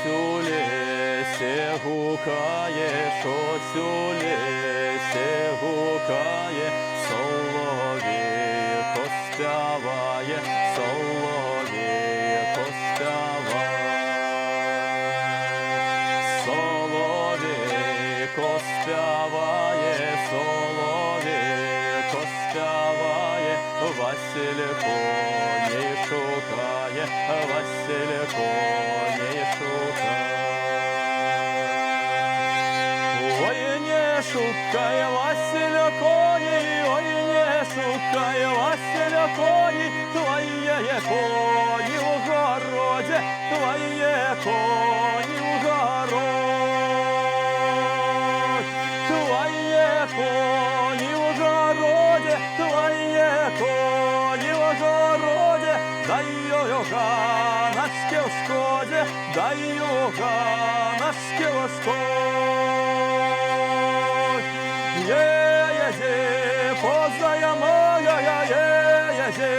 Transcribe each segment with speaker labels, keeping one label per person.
Speaker 1: цю лісі гукає, що цю лісі гукає, соловейко співає, соловейко співає. Соловейко співає, соловейко співає, Василько не шукає, Василько не шукає. Ой, не шукає Василько, ой, не шукає Василько, твоє коні в городі, твоє коні в городі, твоє коні в городі, твоє коні в городі, дай йога нашке в шкоді, дай йога нашке в шкоді. Єді, познає моя, єді,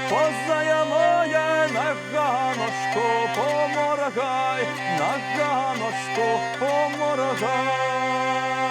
Speaker 1: познає моя, на ганочку поморгай, на ганочку поморгай.